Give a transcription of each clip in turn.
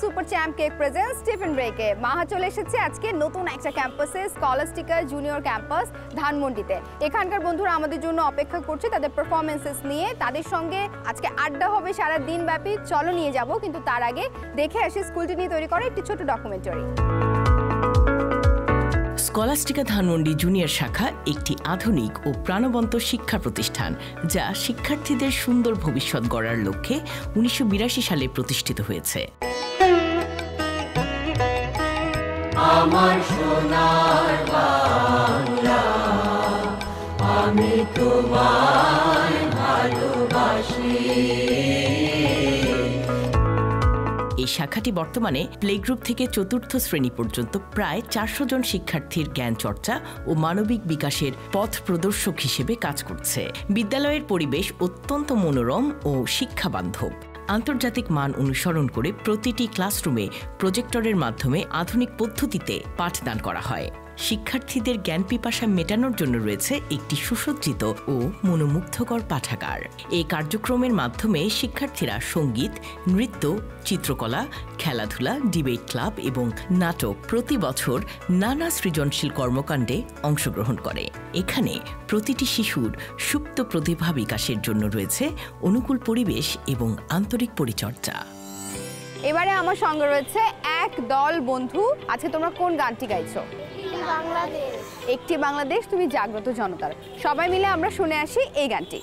Super champ cake presents tiffin ব্রেকে মাহা চলে এসেছে আজকে নতুন একটা ক্যাম্পাসে স্কলাস্টিকা জুনিয়র ক্যাম্পাস ধানমন্ডিতে। এখানকার বন্ধুরা আমাদের জন্য অপেক্ষা করছে তাদের পারফরমেন্সেস নিয়ে। তাদের সঙ্গে আজকে আড্ডা হবে সারা দিন ব্যাপী। চলো নিয়ে যাব, কিন্তু তার আগে দেখে আসি স্কুলটি নিয়ে তৈরি করা একটি ছোট ডকুমেন্টারি। স্কলাস্টিকা ধানমন্ডি জুনিয়র শাখা একটি আধুনিক ও প্রাণবন্ত শিক্ষা প্রতিষ্ঠান, যা শিক্ষার্থীদের সুন্দর ভবিষ্যৎ গড়ার লক্ষ্যে 1982 সালে প্রতিষ্ঠিত হয়েছে। আমার সোনার বাংলা, আমি তোমায় ভালোবাসি। এই শাখাটি বর্তমানে প্লে গ্রুপ থেকে চতুর্থ শ্রেণী পর্যন্ত প্রায় 400 জন শিক্ষার্থীর জ্ঞান চর্চা ও মানবিক বিকাশের পথ প্রদর্শক হিসেবে কাজ করছে। বিদ্যালয়ের পরিবেশ অত্যন্ত মনোরম ও শিক্ষাবান্ধব। আন্তর্জাতিক মান অনুসরণ করে প্রতিটি ক্লাসরুমে প্রজেক্টরের মাধ্যমে আধুনিক পদ্ধতিতে পাঠদান করা হয়। শিক্ষার্থীদের জ্ঞান পিপাসা মেটানোর জন্য রয়েছে একটি সুসজ্জিত ও মনোমুগ্ধকর পাঠাগার। এই কার্যক্রমের মাধ্যমে শিক্ষার্থীরা সঙ্গীত, নৃত্য, চিত্রকলা, খেলাধুলা, ডিবেট ক্লাব এবং নাটক প্রতি বছর নানা সৃজনশীল কর্মকাণ্ডে অংশগ্রহণ করে। এখানে প্রতিটি শিশুর সুপ্ত প্রতিভা বিকাশের জন্য রয়েছে অনুকূল পরিবেশ এবং আন্তরিক পরিচর্যা। এবারে আমার সঙ্গে রয়েছে এক দল বন্ধু। আজকে তোমরা কোন গানটি গাইছো? একটি বাংলাদেশ, তুমি জাগ্রত জনতার। সবাই মিলে আমরা শুনে আসি এই গানটি।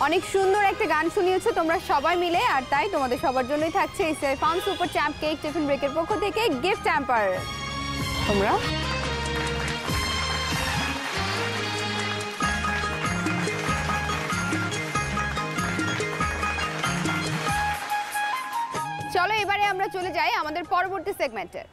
অনেক সুন্দর একটা গান শুনিয়েছো তোমরা সবাই মিলে, আর তাই তোমাদের সবার জন্যই থাকছে SF fun super champ cake tiffin ব্রেকের পক্ষ থেকে গিফট হ্যাম্পার। তোমরা চলো এবারে আমরা চলে যাই আমাদের পরবর্তী সেগমেন্টে।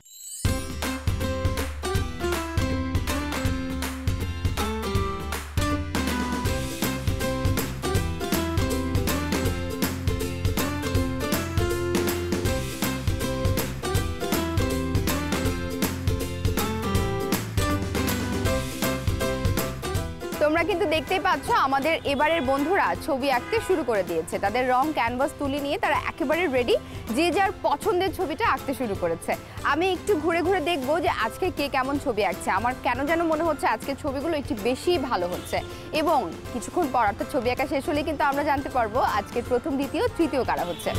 তোমরা কিন্তু দেখতেই পাচ্ছ আমাদের এবারের বন্ধুরা ছবি আঁকতে শুরু করে দিয়েছে। তাদের রং ক্যানভাস তুলে নিয়ে তারা একেবারে রেডি, যে যার পছন্দের ছবিটা আঁকতে শুরু করেছে। আমি একটু ঘুরে ঘুরে দেখবো যে আজকে কে কেমন ছবি আঁকছে। আমার কেন যেন মনে হচ্ছে আজকে ছবিগুলো একটু বেশি ভালো হচ্ছে, এবং কিছুক্ষণ পর অর্থাৎ ছবি আঁকা শেষ হলে কিন্তু আমরা জানতে পারবো আজকে প্রথম, দ্বিতীয়, তৃতীয় কারা হচ্ছে।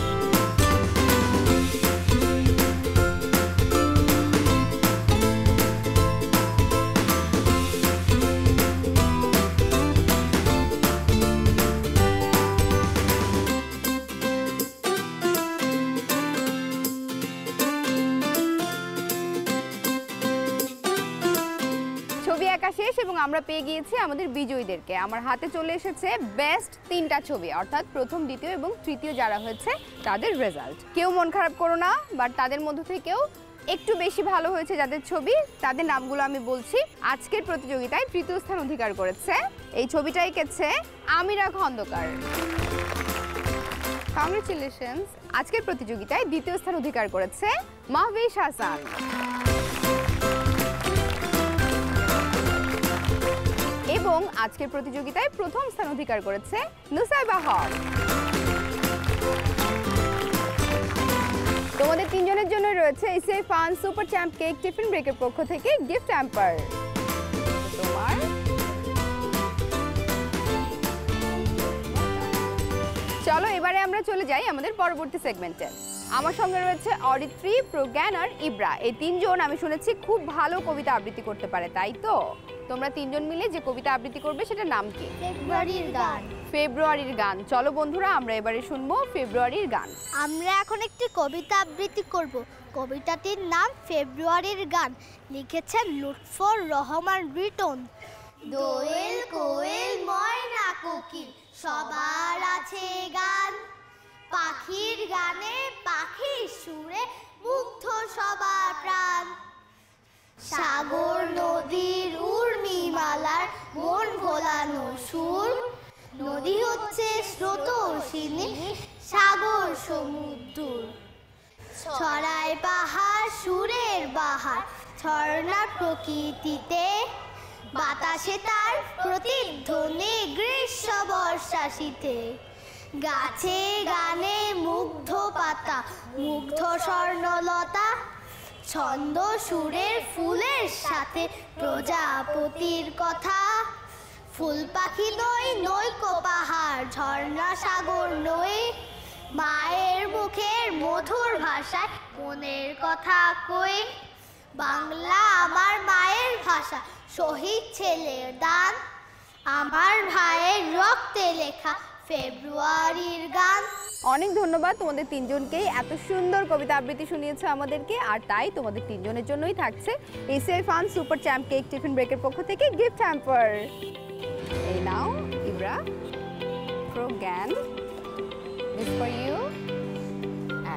ছবি আঁকা শেষ এবং আমরা পেয়ে গিয়েছি আমাদের বিজয়ীদেরকে। আমার হাতে চলে এসেছে বেস্ট 3টা ছবি, অর্থাৎ প্রথম, দ্বিতীয় এবং তৃতীয় যারা হয়েছে তাদের রেজাল্ট। কেউ মন খারাপ করো না, বাট তাদের মধ্যে থেকেও একটু বেশি ভালো হয়েছে যাদের ছবি, তাদের নামগুলো আমি বলছি। আজকের প্রতিযোগিতায় তৃতীয় স্থান অধিকার করেছে, এই ছবিটা এঁকেছে আমিরা খন্দকার। কংগ্রেচুলেশনস। আজকের প্রতিযোগিতায় দ্বিতীয় স্থান অধিকার করেছে মাহবিশ হাসান। এবং আজকের প্রতিযোগিতায় প্রথম স্থান অধিকার করেছে নুসাইবা হক। তোমাদের তিনজনের জন্য রয়েছে SF fun super champ cake tiffin ব্রেকের পক্ষ থেকে গিফট হ্যাম্পার। তোমার চলো এবারে আমরা চলে যাই আমাদের পরবর্তী সেগমেন্টে। আমার সঙ্গে রয়েছে অরিত্রী, প্রজ্ঞান আর ইব্রা। এই তিনজন আমি শুনেছি খুব ভালো কবিতা আবৃত্তি করতে পারে, তাই তো? তোমরা তিনজন মিলে যে কবিতা আবৃত্তি করবে সেটার নাম কি? ফেব্রুয়ারির গান। ফেব্রুয়ারির গান। চলো বন্ধুরা আমরা এবারে শুনবো ফেব্রুয়ারির গান। আমরা এখন একটি কবিতা আবৃত্তি করব। কবিতাটির নাম ফেব্রুয়ারির গান, লিখেছেন লুৎফর রহমান রিটন। দোয়েল কোয়েল ময়না কোকিল সবার আছে গান, পাখির গানে পাখির সুরে মুগ্ধ সবার প্রাণ। সাগর নদীর উর্মিমালার মন ভোলানো সুর, নদী হচ্ছে স্রোতস্বিনী সাগর সমুদ্র। ছড়ায় পাহাড় সুরের বাহার ঝর্ণা প্রকৃতিতে, বাতাসে তার প্রতিধ্বনি গ্রীষ্ম বর্ষা শীতে। গাছে গানে মুগ্ধ পাতা মুগ্ধ স্বর্ণলতা, ছন্দ সুরের ফুলের সাথে প্রজাপতির কথা। ফুল পাখি নই নৈকো পাহাড় ঝর্ণা সাগর নই, মায়ের মুখের মধুর ভাষায় মনের কথা কই। বাংলা আমার মায়ের ভাষা, শহীদ ছেলের দান, আমার ভাইয়ের রক্তে লেখা ফেব্রুয়ারির গান। অনেক ধন্যবাদ তোমাদের তিনজনকেই, এত সুন্দর কবিতা আবৃত্তি শুনিয়েছো আমাদেরকে। আর তাই তোমাদের তিনজনের জন্যই থাকছে SF fun super champ cake tiffin ব্রেকের পক্ষ থেকে গিফট হ্যাম্পার। এই নাও Ibra, Pragyan, this for you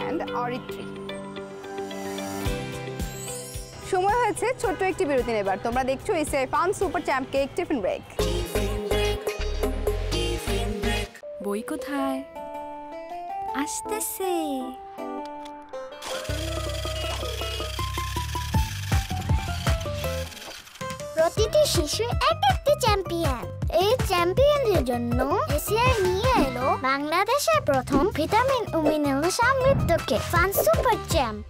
and Aritri. সময় হয়েছে ছোট্ট একটি বিরতি নেবার। তোমরা দেখছো SF fun super champ cake tiffin break. বই কোথায়? আসতেছে। প্রতিটি শিশু এক একটি চ্যাম্পিয়ন। এই চ্যাম্পিয়নদের জন্য এশিয়া নিয়ে এলো বাংলাদেশের প্রথম ভিটামিন ও মিনারেল সমৃদ্ধ কেক ফান সুপার চ্যাম্প।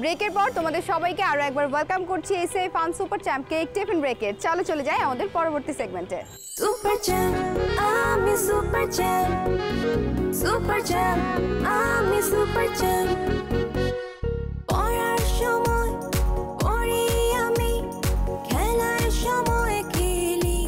ব্রেকের পর তোমাদের সবাইকে আরো একবার ওয়েলকাম করছি SF fun super champ cake tiffin ব্রেকে। চলো চলে যাই আমাদের পরবর্তী সেগমেন্টে। সুপার চ্যাম্প, আমি সুপার চ্যাম্প। সুপার চ্যাম্প, আমি সুপার চ্যাম্প। পড়ার সময় পড়ি আমি, খেলার সময় খেলি।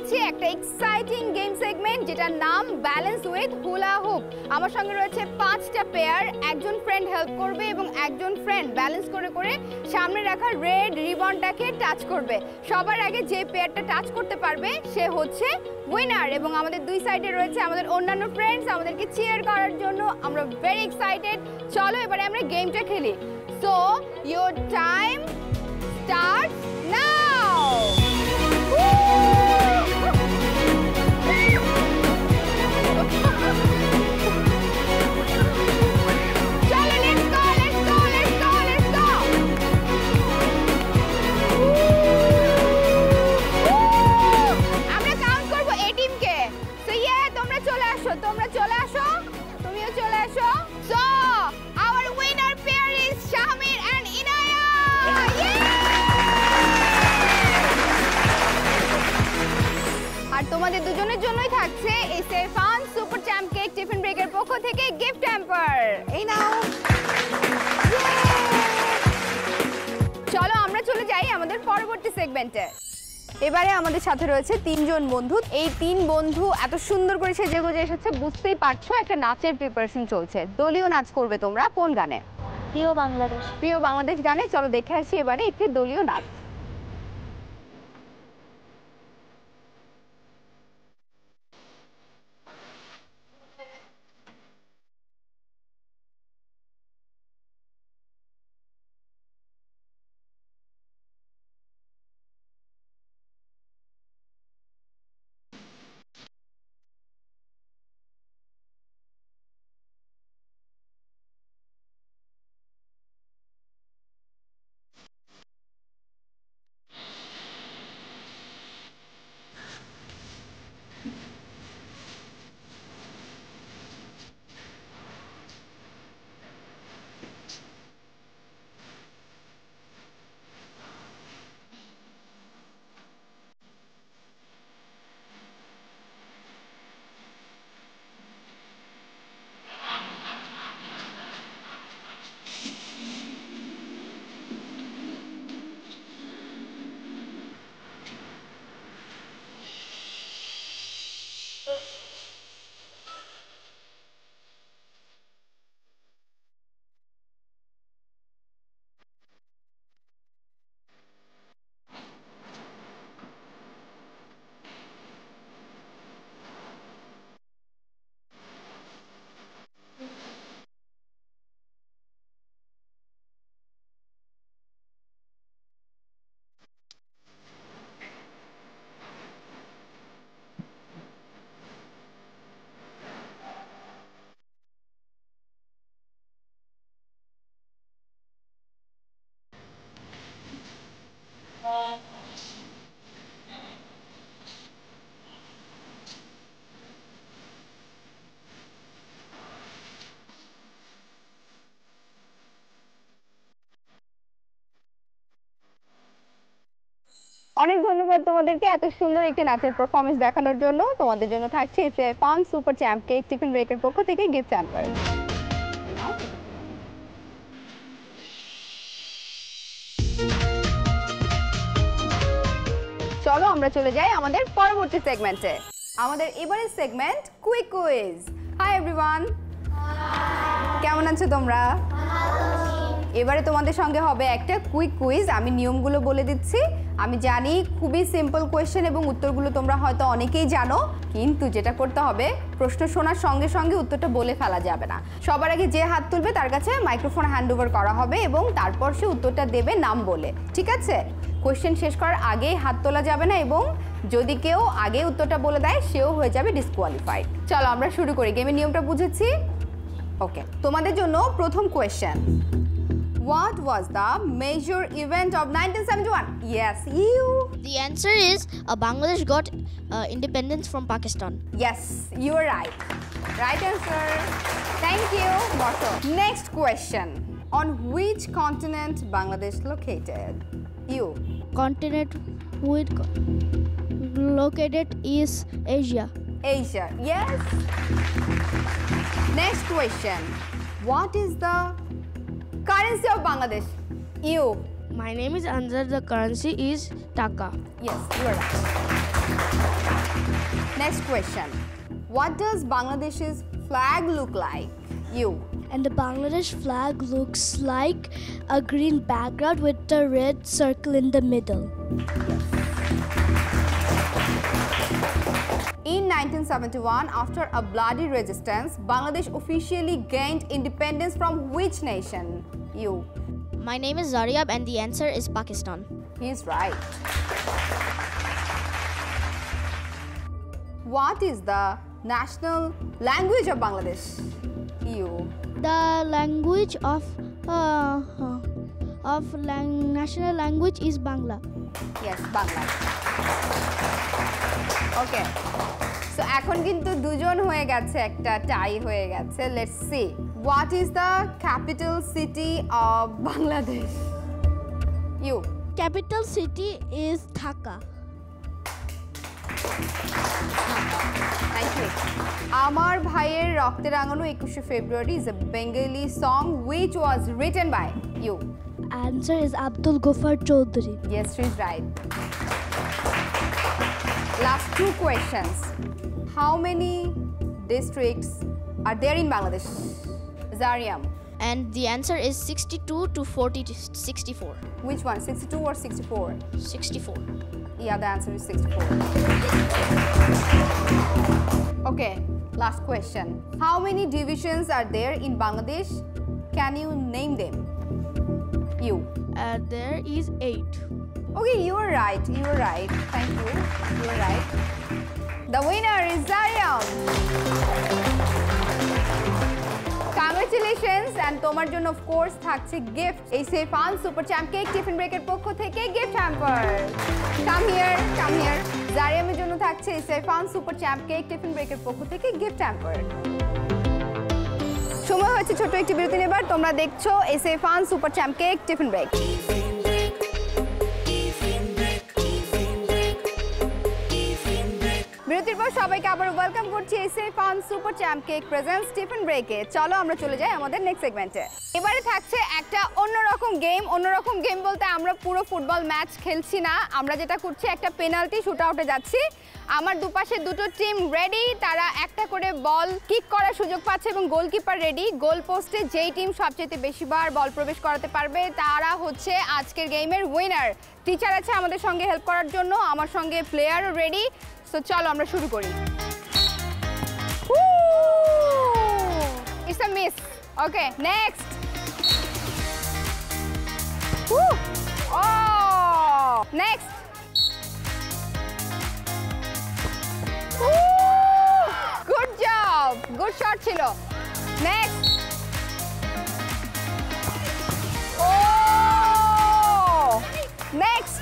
এসেছি একটা এক্সাইটিং গেম সেগমেন্ট যেটার নাম ব্যালেন্স উইথ হুলা হুপ। আমার সঙ্গে রয়েছে 5টা পেয়ার, একজন ফ্রেন্ড হেল্প করবে এবং একজন ফ্রেন্ড ব্যালেন্স করে করে সামনে রাখা রেড রিবনটাকে টাচ করবে। সবার আগে যে পেয়ারটা টাচ করতে পারবে সে হচ্ছে উইনার। এবং আমাদের দুই সাইডে রয়েছে আমাদের অন্যান্য ফ্রেন্ডস আমাদেরকে চিয়ার করার জন্য। আমরা ভেরি এক্সাইটেড। চলো এবারে আমরা গেমটা খেলি। So your time starts now. তোমাদের দুজনের জন্যই থাকছে এসএর fun super champ cake tiffin ব্রেকের পক্ষ থেকে গিফট হ্যাম্পার। এই নাও। চলো আমরা চলে যাই আমাদের পরবর্তী সেগমেন্টে। এবারে আমাদের সাথে রয়েছে 3 জন বন্ধু। এই 3 বন্ধু এত সুন্দর করে সেজেগুজে এসেছে, বুঝতেই পারছো একটা নাচের প্রিপারেশন চলছে। দলীয় নাচ করবে তোমরা কোন গানে? প্রিয় বাংলাদেশ। প্রিয় বাংলাদেশ গানে। চলো দেখে আসি এবারে একটি দলীয় নাচ। অনেক ধন্যবাদ তোমাদেরকে এত সুন্দর একটি নাচের পারফরমেন্স দেখানোর জন্য। তোমাদের জন্য থাকছে এসএর fun super champ cake tiffin ব্রেকের পক্ষ থেকে গিফট হ্যাম্পার। চলো আমরা চলে যাই আমাদের পরবর্তী সেগমেন্টে। আমাদের এবারের segment quick quiz. Hi everyone, কেমন আছো তোমরা? এবারে তোমাদের সঙ্গে হবে একটা কুইক কুইজ। আমি নিয়মগুলো বলে দিচ্ছি। আমি জানি খুবই সিম্পল কোয়েশ্চেন এবং উত্তরগুলো তোমরা হয়তো অনেকেই জানো, কিন্তু যেটা করতে হবে প্রশ্ন শোনার সঙ্গে সঙ্গে উত্তরটা বলে ফেলা যাবে না। সবার আগে যে হাত তুলবে তার কাছে মাইক্রোফোন হ্যান্ড ওভার করা হবে এবং তারপর সে উত্তরটা দেবে নাম বলে, ঠিক আছে? কোয়েশ্চেন শেষ করার আগেই হাত তোলা যাবে না এবং যদি কেউ আগে উত্তরটা বলে দেয় সেও হয়ে যাবে ডিসকোয়ালিফাইড। চলো আমরা শুরু করি। গেমের নিয়মটা বুঝেছি? ওকে, তোমাদের জন্য প্রথম question. What was the major event of 1971? Yes, you. The answer is Bangladesh got independence from Pakistan. Yes, you are right. Right answer. Thank you. Bosho. Next question. On which continent Bangladesh located? You. Continent with located is Asia. Asia. Yes. Next question. What is the currency of Bangladesh? You. My name is Anzar. The currency is Taka. Yes, you are right. Next question. What does Bangladesh's flag look like? You. And the Bangladesh flag looks like a green background with a red circle in the middle. In 1971, after a bloody resistance, Bangladesh officially gained independence from which nation? You. My name is Zaryab and the answer is Pakistan. He's right. What is the national language of Bangladesh? You. The language of national language is Bangla. Yes, Bangla. Okay. So এখন কিন্তু দুজন হয়ে গেছে, একটা টাই হয়ে গেছে. Let's see. What is the capital city of Bangladesh? You. Capital city is Dhaka. Thank you. আমার ভাইয়ের রক্তের রাঙানো 21শে ফেব্রুয়ারি is a Bengali song which was written by you. Answer is Abdul Ghaffar Chaudhary. Yes, she's right. Last two questions. How many districts are there in Bangladesh? Zaryam. And the answer is 62 to 64. Which one? 62 or 64? 64. Yeah, the answer is 64. Okay, last question. How many divisions are there in Bangladesh? Can you name them? You. There is 8. Okay, you are right. You are right. Thank you. You are right. The winner is Zaryam. Congratulations, and তোমার জন্য of course থাকছে gift. এই SF fun super champ cake tiffin ব্রেকের পক্ষ থেকে gift hamper. Come here, come here. জারিয়ামের জন্য থাকছে এই SF fun super champ cake tiffin ব্রেকের পক্ষ থেকে gift hamper. সময় হচ্ছে ছোট একটি বিরতি নেবার। তোমরা দেখছো এই SF fun super champ cake tiffin break. বিরতির পর সবাইকে আবার ওয়েলকাম করছি SF fun super champ cake presents tiffin ব্রেকে। চলো আমরা চলে যাই আমাদের নেক্সট সেগমেন্টে। এবারে থাকছে একটা অন্যরকম গেম বলতে আমরা পুরো ফুটবল ম্যাচ খেলছি না, আমরা যেটা করছি একটা পেনাল্টি শুট আউটে যাচ্ছি। আমার দুপাশে দুটো টিম রেডি, তারা একটা করে বল কিক করার সুযোগ পাচ্ছে এবং গোলকিপার রেডি। গোল পোস্টে যেই টিম সবচেয়ে বেশিবার বল প্রবেশ করাতে পারবে তারা হচ্ছে আজকের গেমের উইনার। টিচার আছে আমাদের সঙ্গে হেল্প করার জন্য, আমার সঙ্গে প্লেয়ারও রেডি। সো চলো আমরা শুরু করি। It's a miss. Okay, next. ও next. Good job, good shot ছিল। নেক্সট। ও নেক্সট।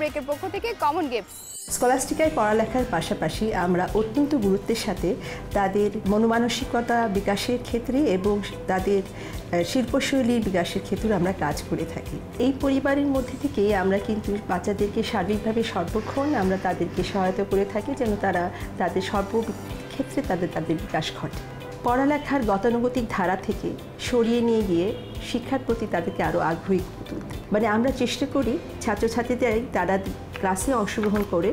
ব্রেকের পক্ষ থেকে কমন গিফট। স্কলাস্টিকায় পড়ালেখার পাশাপাশি আমরা অত্যন্ত গুরুত্বের সাথে তাদের মনোমানসিকতা বিকাশের ক্ষেত্রে এবং তাদের শিল্পশৈলীর বিকাশের ক্ষেত্রে আমরা কাজ করে থাকি। এই পরিবারের মধ্যে থেকে আমরা কিন্তু বাচ্চাদেরকে সার্বিকভাবে সর্বক্ষণ আমরা তাদেরকে সহায়তা করে থাকি যেন তারা তাদের সর্বক্ষেত্রে তাদের বিকাশ ঘটে। পড়ালেখার গতানুগতিক ধারা থেকে সরিয়ে নিয়ে গিয়ে শিক্ষার প্রতি তাদেরকে আরও আগ্রহী তুলতে, মানে আমরা চেষ্টা করি ছাত্রছাত্রীদের তারা ক্লাসে অংশগ্রহণ করে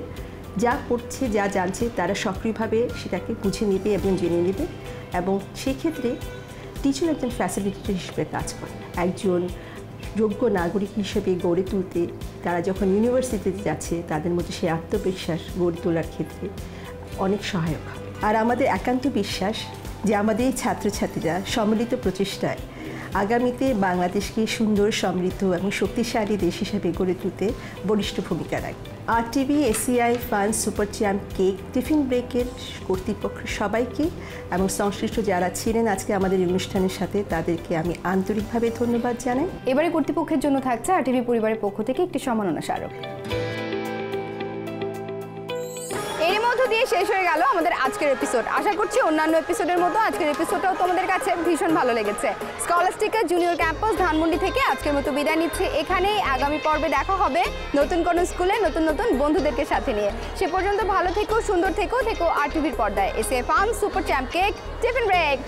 যা পড়ছে যা জানছে তারা সক্রিয়ভাবে সেটাকে বুঝে নেবে এবং জেনে নেবে, এবং সেক্ষেত্রে টিচার একজন ফ্যাসিলিটেটর হিসেবে কাজ করে, একজন যোগ্য নাগরিক হিসেবে গড়ে তুলতে তারা যখন ইউনিভার্সিটিতে যাচ্ছে তাদের মধ্যে সেই আত্মবিশ্বাস গড়ে তোলার ক্ষেত্রে অনেক সহায়ক হবে। আর আমাদের একান্ত বিশ্বাস যে আমাদের এই ছাত্রছাত্রীরা সম্মিলিত প্রচেষ্টায় আগামীতে বাংলাদেশকে সুন্দর, সমৃদ্ধ এবং শক্তিশালী দেশ হিসেবে গড়ে তুলতে বলিষ্ঠ ভূমিকা রাখবে। RTV, ACI, fun super champ cake tiffin ব্রেকের কর্তৃপক্ষ সবাইকে এবং সংশ্লিষ্ট যারা ছিলেন আজকে আমাদের অনুষ্ঠানের সাথে তাদেরকে আমি আন্তরিকভাবে ধন্যবাদ জানাই। এবারে কর্তৃপক্ষের জন্য থাকছে RTV পরিবারের পক্ষ থেকে একটি সম্মাননা স্মারক। এর মধ্য দিয়ে শেষ হয়ে গেল আমাদের আজকের এপিসোড। আশা করছি অন্যান্য এপিসোডের মতো আজকের এপিসোডটাও তোমাদের কাছে ভীষণ ভালো লেগেছে। স্কলাস্টিকা জুনিয়র ক্যাম্পাস ধানমন্ডি থেকে আজকের মতো বিদায় নিচ্ছি এখানেই। আগামী পর্বে দেখা হবে নতুন কোনো স্কুলে নতুন নতুন বন্ধুদেরকে সাথে নিয়ে। সে পর্যন্ত ভালো থেকো, সুন্দর থেকো RTVর পর্দায়। SA fun super champ cake tiffin break.